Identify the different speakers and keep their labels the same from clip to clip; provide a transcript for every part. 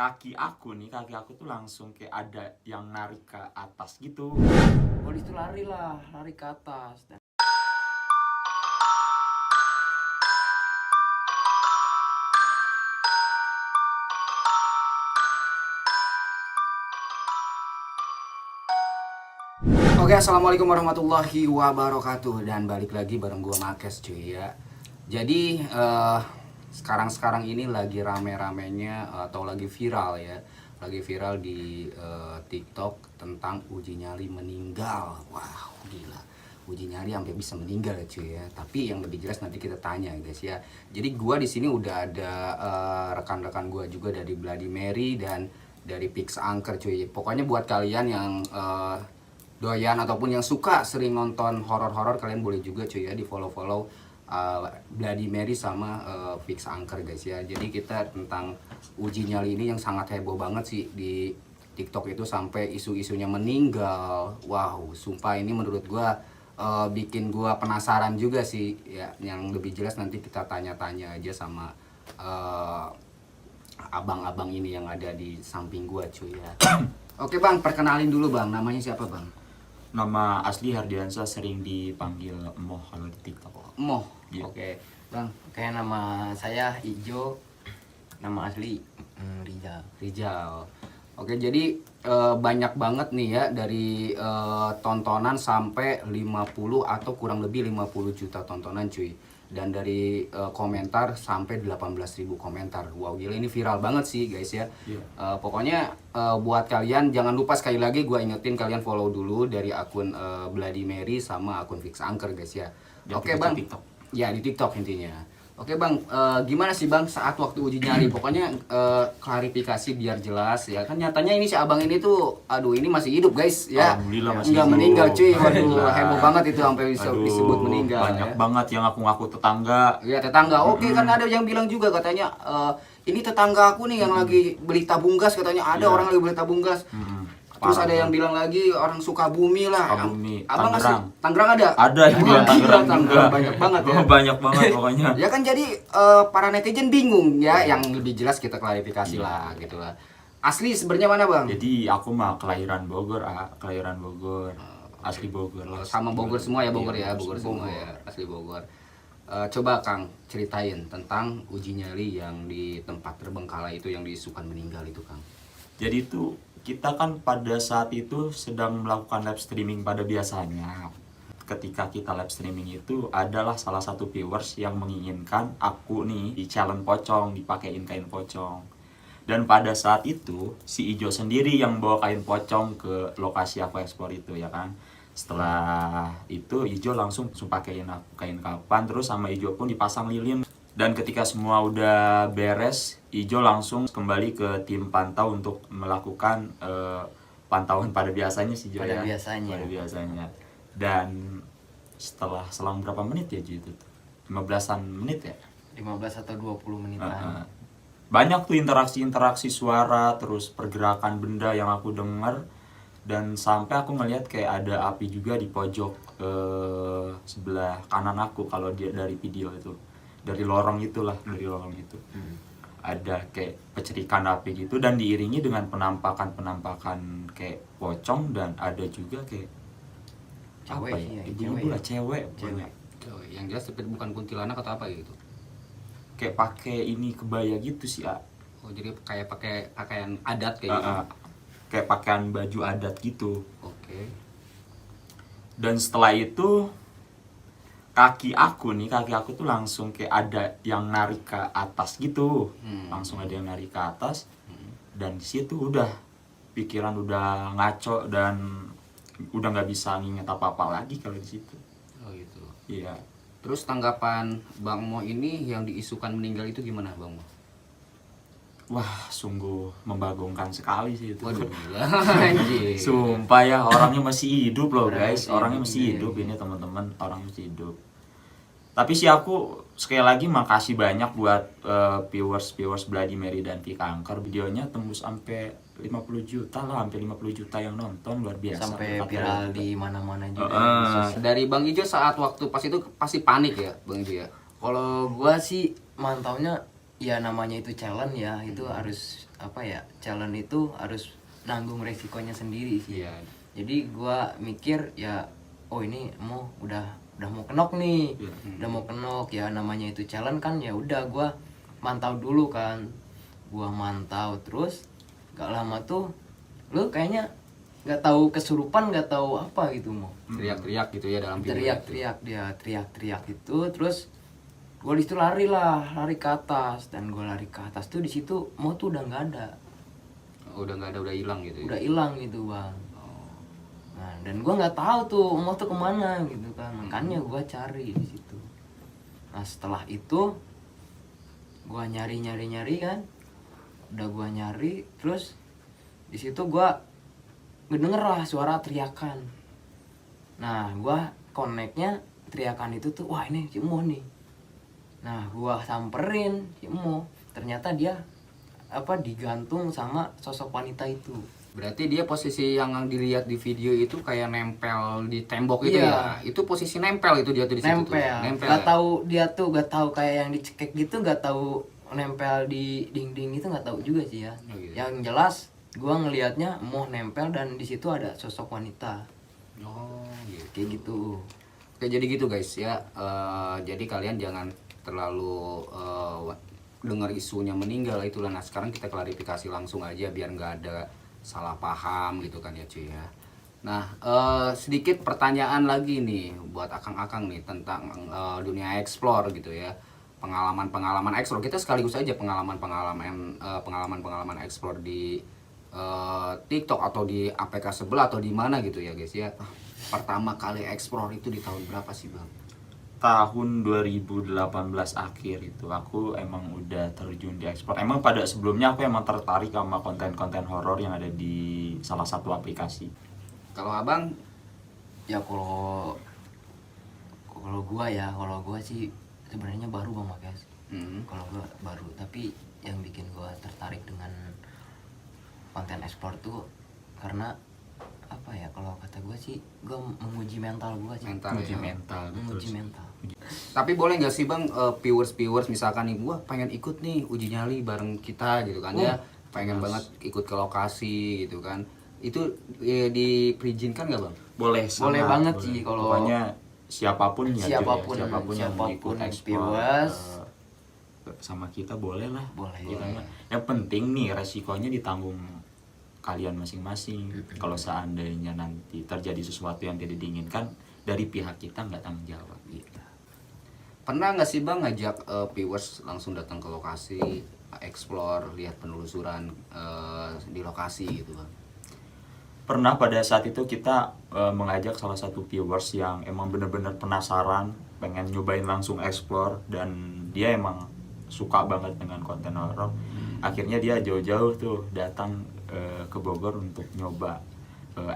Speaker 1: kaki aku tuh langsung kayak ada yang narik ke atas gitu.
Speaker 2: Polisi itu lari ke atas. Oke, assalamualaikum warahmatullahi wabarakatuh, dan balik lagi bareng gua Makes cuy ya. Jadi sekarang ini lagi rame-ramenya atau lagi viral ya, lagi viral di TikTok tentang uji nyali meninggal. Wow, gila. Uji nyali sampai bisa meninggal ya cuy ya. Tapi yang lebih jelas nanti kita tanya guys ya. Jadi gua di sini udah ada rekan-rekan gua juga dari Bloody Mary dan dari Pix Angker cuy. Pokoknya buat kalian yang doyan ataupun yang suka sering nonton horor-horor, kalian boleh juga cuy ya di follow Bloody Mary sama Fix Angker guys ya. Jadi kita tentang uji nyali ini yang sangat heboh banget sih di TikTok itu, sampai isu-isunya meninggal. Wow, sumpah ini menurut gua bikin gua penasaran juga sih ya. Yang lebih jelas nanti kita tanya-tanya aja sama abang-abang ini yang ada di samping gua cuy ya. Oke bang, perkenalin dulu bang, namanya siapa bang?
Speaker 1: Nama asli Hardiansa, sering dipanggil Moh kalau di TikTok.
Speaker 2: Moh.
Speaker 1: Iya.
Speaker 2: Oke bang, kayak nama saya Ijo, nama asli Rizal.
Speaker 1: Rijal.
Speaker 2: Oke, jadi banyak banget nih ya, dari tontonan sampai 50 atau kurang lebih 50 juta tontonan cuy. Dan dari komentar sampai 18.000 komentar. Wow, gila, ini viral banget sih guys ya.
Speaker 1: Iya.
Speaker 2: Pokoknya buat kalian jangan lupa, sekali lagi gue ingetin kalian follow dulu dari akun Bloody Mary sama akun Fix Angker guys ya.
Speaker 1: Dan
Speaker 2: Oke
Speaker 1: kita
Speaker 2: bang,
Speaker 1: TikTok.
Speaker 2: ya di TikTok intinya. Oke bang, gimana sih bang saat waktu uji nyali? Pokoknya klarifikasi biar jelas ya. Kan nyatanya ini si abang ini tuh, aduh ini masih hidup guys ya.
Speaker 1: Alhamdulillah masih
Speaker 2: Nggak
Speaker 1: hidup.
Speaker 2: meninggal cuy. Waduh,
Speaker 1: Alhamdulillah.
Speaker 2: heboh banget itu sampai
Speaker 1: Aduh,
Speaker 2: disebut meninggal
Speaker 1: banyak
Speaker 2: ya.
Speaker 1: banget yang ngaku-ngaku tetangga.
Speaker 2: Iya, tetangga. Oke, kan ada yang bilang juga katanya ini tetangga aku nih yang lagi beli tabung gas, katanya ada
Speaker 1: Iya.
Speaker 2: orang lagi beli tabung gas. Terus
Speaker 1: Parah
Speaker 2: ada yang
Speaker 1: banget.
Speaker 2: bilang lagi orang Sukabumi lah.
Speaker 1: Sukabumi,
Speaker 2: Abang ngasih
Speaker 1: Tangerang.
Speaker 2: Tangerang ada?
Speaker 1: Ada yang
Speaker 2: Wah,
Speaker 1: bilang
Speaker 2: gila,
Speaker 1: Tangerang juga.
Speaker 2: banyak banget ya.
Speaker 1: Banyak banget pokoknya.
Speaker 2: Ya kan, jadi para netizen bingung ya, yang lebih jelas kita klarifikasi lah gitu lah. Asli sebenarnya mana bang?
Speaker 1: Jadi aku mah kelahiran Bogor, kelahiran Bogor. Asli Bogor lah.
Speaker 2: Sama Bogor semua ya, Bogor ya,
Speaker 1: Iya,
Speaker 2: Bogor semua ya, asli Bogor. Coba Kang ceritain tentang uji nyali yang di tempat Terbengkalai itu yang diisukan meninggal itu Kang.
Speaker 1: Jadi itu kita kan pada saat itu sedang melakukan live streaming pada biasanya. Ketika kita live streaming itu adalah salah satu viewers yang menginginkan aku nih di challenge pocong, dipakein kain pocong. Dan pada saat itu si Ijo sendiri yang bawa kain pocong ke lokasi aku ekspor itu ya kan. Setelah itu Ijo langsung pakein aku kain kapan, terus sama Ijo pun dipasang lilin. Dan ketika semua udah beres, Ijo langsung kembali ke tim pantau untuk melakukan pantauan pada biasanya sih Jo ya.
Speaker 2: Pada biasanya.
Speaker 1: Pada biasanya. Dan setelah selang berapa menit ya Jo itu? 15-an menit ya?
Speaker 2: 15 atau 20 menitan.
Speaker 1: Banyak tuh interaksi suara, terus pergerakan benda yang aku dengar. Dan sampai aku ngelihat kayak ada api juga di pojok sebelah kanan aku kalau dia dari video itu. Dari lorong itulah, dari lorong itu. Ada kayak pecerikan api gitu, dan diiringi dengan penampakan kayak pocong, dan ada juga kayak
Speaker 2: Cewek
Speaker 1: apa
Speaker 2: sih
Speaker 1: ya?
Speaker 2: ya,
Speaker 1: Ibu-ibu lah, cewek.
Speaker 2: Cewek. Yang jelas tapi bukan kuntilanak atau apa gitu.
Speaker 1: Kayak pakai ini kebaya gitu sih,
Speaker 2: Oh, jadi kayak pakai pakaian adat kayak gitu.
Speaker 1: kayak pakaian baju adat gitu.
Speaker 2: Oke.
Speaker 1: Dan setelah itu kaki aku tuh langsung kayak ada yang narik ke atas gitu. Langsung ada yang narik ke atas. Dan di situ udah pikiran udah ngaco dan udah nggak bisa nginget apa-apa lagi kalau di situ.
Speaker 2: Oh gitu.
Speaker 1: Iya.
Speaker 2: Terus tanggapan Bang Mo ini yang diisukan meninggal itu gimana Bang Mo?
Speaker 1: Wah, sungguh membagongkan sekali sih itu.
Speaker 2: Waduh, gila. Anjir.
Speaker 1: Sumpah ya, orangnya masih hidup loh
Speaker 2: Orangnya
Speaker 1: guys.
Speaker 2: masih
Speaker 1: Orangnya
Speaker 2: hidup,
Speaker 1: masih
Speaker 2: iya,
Speaker 1: hidup
Speaker 2: iya.
Speaker 1: ini teman-teman, orang masih hidup. Tapi sih aku sekali lagi makasih banyak buat viewers Bloody Mary dan Fix Angker. Videonya tembus sampai 50 juta lah, hampir 50 juta yang nonton, luar biasa.
Speaker 2: Sampai
Speaker 1: Kata
Speaker 2: viral
Speaker 1: kita.
Speaker 2: di mana-mana juga. Dari Bang Ijo saat waktu pas itu pasti panik ya, Bang Ijo ya.
Speaker 3: Kalau gua sih mantaunya ya namanya itu challenge ya, itu apa ya, challenge itu harus nanggung resikonya sendiri sih.
Speaker 2: Iya.
Speaker 3: Jadi gua mikir ya, oh ini udah mau kenok nih.
Speaker 1: Iya.
Speaker 3: Udah mau kenok ya, namanya itu challenge kan, ya udah gua mantau dulu kan. Gua mantau terus gak lama tuh lu kayaknya nggak tahu kesurupan, nggak tahu apa gitu
Speaker 2: Teriak-teriak gitu ya dalam video itu.
Speaker 3: teriak-teriak itu. Terus gue di situ lari ke atas, dan gue lari ke atas tuh di situ tuh udah nggak ada,
Speaker 2: Udah nggak ada, udah hilang gitu ya.
Speaker 3: udah hilang gitu bang. Nah, dan gue nggak tahu tuh tuh kemana gitu kan, makanya gue cari di situ. Nah setelah itu gue nyari kan, udah gue nyari, terus di situ gue ngedenger lah suara teriakan. Nah gua connectnya teriakan itu tuh, wah ini si Emo nih. Nah gua samperin si Emo, ternyata dia digantung sama sosok wanita itu.
Speaker 2: Berarti dia posisi yang dilihat di video itu kayak nempel di tembok itu
Speaker 3: Iya.
Speaker 2: ya. Itu posisi nempel itu dia tuh di situ tuh.
Speaker 3: Nempel. Gak tahu dia tuh, gak tahu kayak yang dicekek gitu, gak tahu nempel di dinding itu, nggak tahu juga sih ya.
Speaker 2: Oh, gitu.
Speaker 3: Yang jelas gua ngelihatnya nempel, dan di situ ada sosok wanita
Speaker 2: Oh, gitu.
Speaker 3: kayak gitu.
Speaker 2: Oke, jadi gitu guys ya. Jadi kalian jangan terlalu dengar isunya meninggal itulah. Nah sekarang kita klarifikasi langsung aja biar nggak ada salah paham gitu kan ya cuy ya. Nah sedikit pertanyaan lagi nih buat akang-akang nih tentang dunia explore gitu ya. Pengalaman explore kita sekaligus aja pengalaman explore di TikTok atau di APK sebelah atau di mana gitu ya guys ya. Pertama kali explore itu di tahun berapa sih bang?
Speaker 1: Tahun 2018 akhir itu aku emang udah terjun di explore. Emang pada sebelumnya aku emang tertarik sama konten-konten horor yang ada di salah satu aplikasi.
Speaker 2: Kalau abang?
Speaker 3: Ya kalau gua sih sebenarnya baru bang Makes. Kalau gua baru, tapi yang bikin gua tertarik dengan konten explore tuh karena apa ya, kalau kata gua sih gua menguji mental gua sih.
Speaker 1: Menguji
Speaker 2: ya.
Speaker 1: mental,
Speaker 3: Menguji
Speaker 1: betul.
Speaker 3: mental.
Speaker 2: Tapi boleh nggak sih bang viewers misalkan nih gua pengen ikut nih uji nyali bareng kita gitu kan ya, pengen banget ikut ke lokasi gitu kan, itu diizinkan nggak bang?
Speaker 1: Boleh
Speaker 3: banget
Speaker 1: boleh.
Speaker 3: sih kalau
Speaker 1: pokoknya siapapun ya
Speaker 3: siapapun
Speaker 1: yang mau ikut explore
Speaker 3: viewers
Speaker 1: sama kita boleh lah.
Speaker 3: Boleh.
Speaker 1: Kita mah. Yang penting nih resikonya ditanggung kalian masing-masing. Kalau seandainya nanti terjadi sesuatu yang tidak diinginkan, dari pihak kita nggak tanggung jawab gitu.
Speaker 2: Pernah nggak sih bang ngajak viewers langsung datang ke lokasi, explore, lihat penelusuran di lokasi gitu bang?
Speaker 1: Pernah pada saat itu kita mengajak salah satu viewers yang emang bener-bener penasaran, pengen nyobain langsung explore, dan dia emang suka banget dengan konten horor. Akhirnya dia jauh-jauh tuh datang ke Bogor untuk nyoba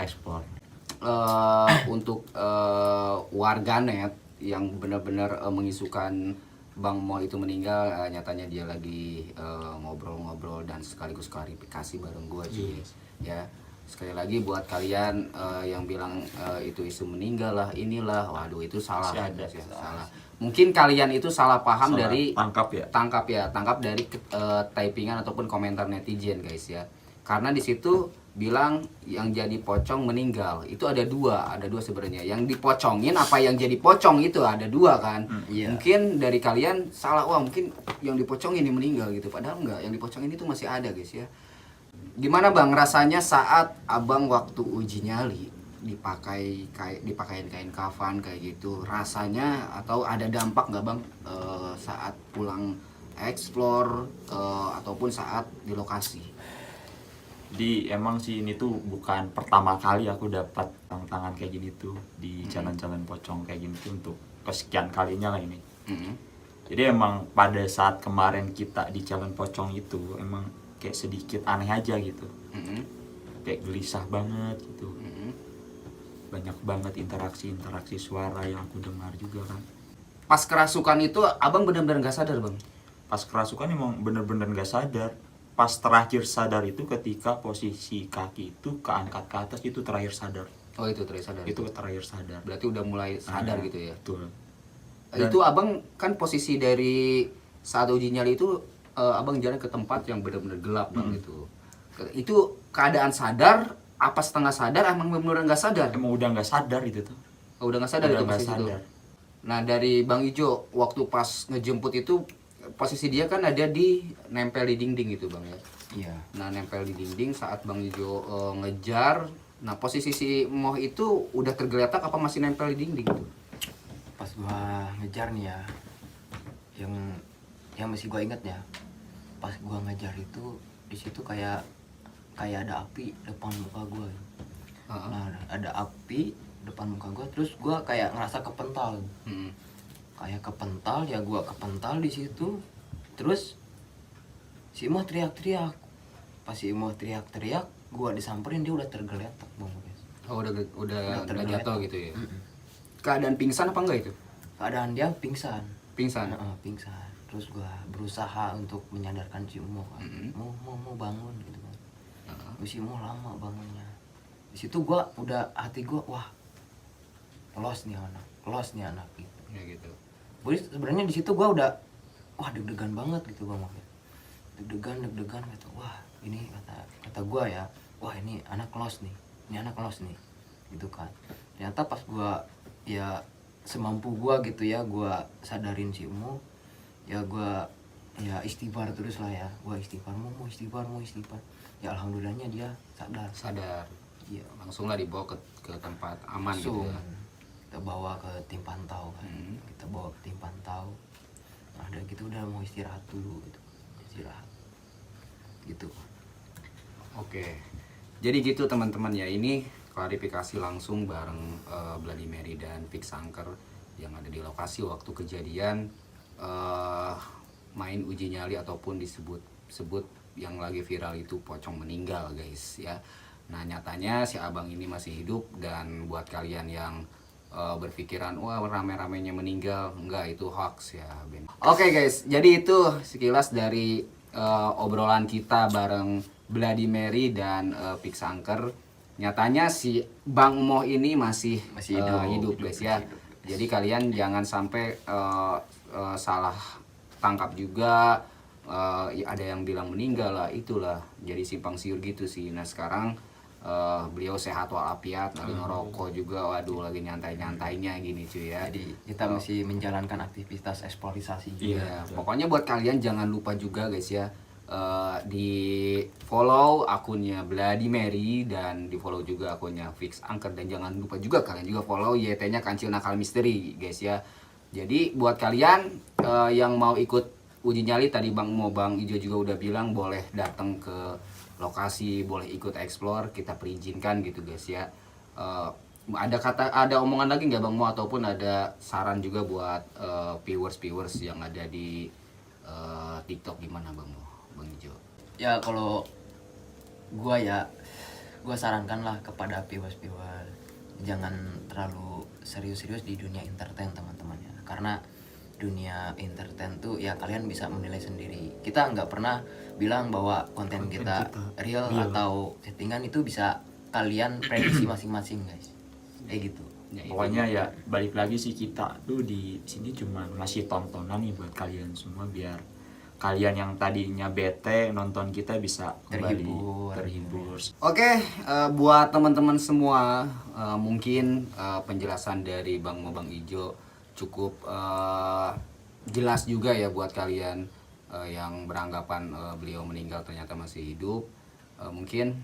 Speaker 1: explore.
Speaker 2: Untuk warganet yang benar-benar mengisukan Bang Mo itu meninggal, nyatanya dia lagi ngobrol-ngobrol dan sekaligus klarifikasi bareng gue cuy. Ya sekali lagi buat kalian yang bilang itu isu meninggal lah inilah, waduh itu salah. Salah. Mungkin kalian itu salah paham dari tangkap dari typingan ataupun komentar netizen guys ya. Karena di situ bilang yang jadi pocong meninggal, itu ada dua sebenarnya. Yang dipocongin apa yang jadi pocong itu ada dua kan.
Speaker 3: Iya.
Speaker 2: Mungkin dari kalian salah, wah mungkin yang dipocongin ini meninggal gitu, padahal enggak, yang dipocongin itu masih ada guys ya. Gimana bang rasanya saat abang waktu uji nyali dipakein kain kafan kayak gitu, rasanya atau ada dampak nggak bang saat pulang explore ataupun saat di lokasi?
Speaker 1: Emang sih ini tuh bukan pertama kali aku dapat tantangan kayak gini tuh di jalan-jalan pocong kayak gini tuh, untuk kesekian kalinya lah ini. Jadi emang pada saat kemarin kita di jalan pocong itu emang kayak sedikit aneh aja gitu, kayak gelisah banget gitu. Banyak banget interaksi suara yang aku dengar juga kan.
Speaker 2: Pas kerasukan itu abang benar-benar nggak sadar bang?
Speaker 1: Pas kerasukan emang bener-bener nggak sadar. Pas terakhir sadar itu ketika posisi kaki itu keangkat ke atas, itu terakhir sadar.
Speaker 2: Oh itu terakhir sadar.
Speaker 1: Itu terakhir sadar.
Speaker 2: Berarti udah mulai sadar gitu ya.
Speaker 1: Betul.
Speaker 2: Itu abang kan posisi dari saat uji nyali itu abang jalan ke tempat yang benar-benar gelap bang gitu. Itu keadaan sadar apa setengah sadar emang benar-benar nggak sadar?
Speaker 1: Emang udah nggak sadar itu tuh.
Speaker 2: Oh, udah nggak sadar
Speaker 1: Udah
Speaker 2: itu
Speaker 1: nggak
Speaker 2: posisi itu.
Speaker 1: sadar.
Speaker 2: Nah dari Bang Ijo waktu pas ngejemput itu posisi dia kan ada di nempel di dinding gitu bang ya.
Speaker 3: Iya.
Speaker 2: Nah nempel di dinding saat Bang Ijo ngejar. Nah posisi si Moh itu udah tergeletak apa masih nempel di dinding gitu?
Speaker 3: Pas gua ngejar nih ya, yang masih gua inget ya, pas gua ngejar itu di situ kayak ada api depan muka gua.
Speaker 2: Heeh.
Speaker 3: Nah ada api depan muka gua, terus gua kayak ngerasa kepental.
Speaker 2: Hmm.
Speaker 3: Kayak kepental ya, gua kepental di situ. Terus si Imo teriak-teriak. Pas si Imo teriak-teriak, gua disamperin, dia udah tergeletak bang guys.
Speaker 2: Oh udah
Speaker 3: tergeletak.
Speaker 2: jatuh gitu ya.
Speaker 3: Mm-mm.
Speaker 2: Keadaan pingsan apa enggak itu?
Speaker 3: Keadaan dia pingsan.
Speaker 2: Pingsan.
Speaker 3: Pingsan. Terus gua berusaha untuk menyadarkan si Imo kan.
Speaker 2: Mm-mm.
Speaker 3: Mau bangun gitu kan.
Speaker 2: Heeh.
Speaker 3: Terus si Imo lama bangunnya. Di situ gua udah, hati gua wah, los nih anak gitu.
Speaker 2: Ya gitu.
Speaker 3: Jadi sebenarnya di situ gua udah wah deg-degan banget gitu bang. Deg-degan gitu. Wah ini kata gua ya, wah ini anak los nih gitu kan. Ternyata pas gua ya semampu gua gitu ya, gua sadarin si Imo ya, gua ya istighfar terus lah ya, gua istighfar mau istighfar ya, alhamdulillahnya dia sadar. Iya,
Speaker 2: Langsung lah dibawa ke tempat aman
Speaker 3: langsung
Speaker 2: gitu ya.
Speaker 3: kita bawa ke tim pantau kan. Kita bawa ke tim pantau. Nah udah gitu udah mau istirahat dulu gitu. Gitu.
Speaker 2: Oke. Jadi gitu teman-teman ya, ini klarifikasi langsung bareng Bloody Mary dan Fix Angker yang ada di lokasi waktu kejadian main uji nyali ataupun disebut yang lagi viral itu pocong meninggal guys ya. Nah nyatanya si abang ini masih hidup, dan buat kalian yang berpikiran wah rame-ramenya meninggal, enggak, itu hoax ya Ben. Oke guys, jadi itu sekilas dari obrolan kita bareng Bloody Mary dan Fix Angker. Nyatanya si Bang Moh ini masih hidup guys ya. Jadi kalian jangan sampai salah tangkap juga. Ada yang bilang meninggal lah, itulah jadi simpang siur gitu sih. Nah sekarang beliau sehat walafiat, lagi ngerokok juga, waduh lagi nyantai-nyantainya gini cuy ya.
Speaker 3: Jadi kita masih menjalankan aktivitas eksplorasi juga.
Speaker 2: Iya, pokoknya buat kalian jangan lupa juga guys ya, di follow akunnya Bloody Mary dan di follow juga akunnya Fix Angker, dan jangan lupa juga kalian juga follow YT-nya Kancil Nakal Misteri guys ya. Jadi buat kalian yang mau ikut uji nyali, tadi Bang Ijo juga udah bilang boleh datang ke lokasi, boleh ikut explore, kita perizinkan gitu guys ya. Ada omongan lagi nggak Bang Mo, ataupun ada saran juga buat viewers yang ada di TikTok gimana Bang Mo, Bang Ijo?
Speaker 3: Ya kalau gua sarankan lah kepada viewers jangan terlalu serius-serius di dunia entertain teman-teman ya, karena dunia entertain tuh ya kalian bisa menilai sendiri. Kita nggak pernah bilang bahwa konten kita real atau settingan, itu bisa kalian prediksi masing-masing guys, kayak gitu.
Speaker 1: Pokoknya ya balik lagi sih, kita tuh di sini cuma ngasih tontonan nih buat kalian semua, biar kalian yang tadinya bete nonton kita bisa kembali terhibur.
Speaker 2: Oke, buat teman-teman semua, mungkin penjelasan dari Bang Ijo cukup jelas juga ya buat kalian yang beranggapan beliau meninggal ternyata masih hidup. Mungkin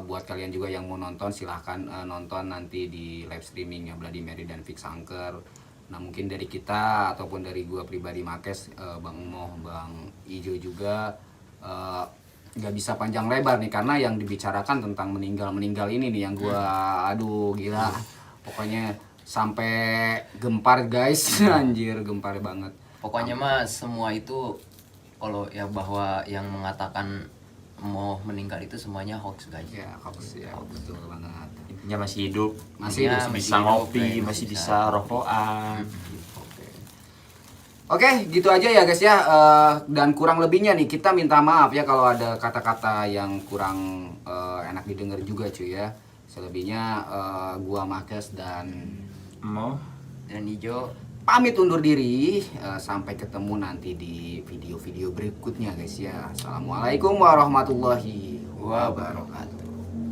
Speaker 2: buat kalian juga yang mau nonton, silahkan nonton nanti di live streamingnya Bloody Mary dan Fix Angker. Nah mungkin dari kita ataupun dari gua pribadi Makes, Bang Moh, Bang Ijo juga nggak bisa panjang lebar nih, karena yang dibicarakan tentang meninggal ini nih yang gua aduh gila, pokoknya sampai gempar guys. Anjir gempar banget.
Speaker 3: Pokoknya mah semua itu kalau ya bahwa yang mengatakan mau meninggal itu semuanya hoax guys.
Speaker 2: Ya hoax ya, betul banget.
Speaker 1: Intinya masih hidup,
Speaker 2: Masih hidup,
Speaker 1: masih bisa ngopi, masih bisa rokokan.
Speaker 2: Oke, gitu aja ya guys ya. Dan kurang lebihnya nih kita minta maaf ya kalau ada kata-kata yang kurang enak didengar juga cuy ya. Selebihnya gua Makes dan
Speaker 1: Moh
Speaker 3: Dan Ijo
Speaker 2: pamit undur diri. Sampai ketemu nanti di video-video berikutnya guys ya. Assalamualaikum warahmatullahi wabarakatuh.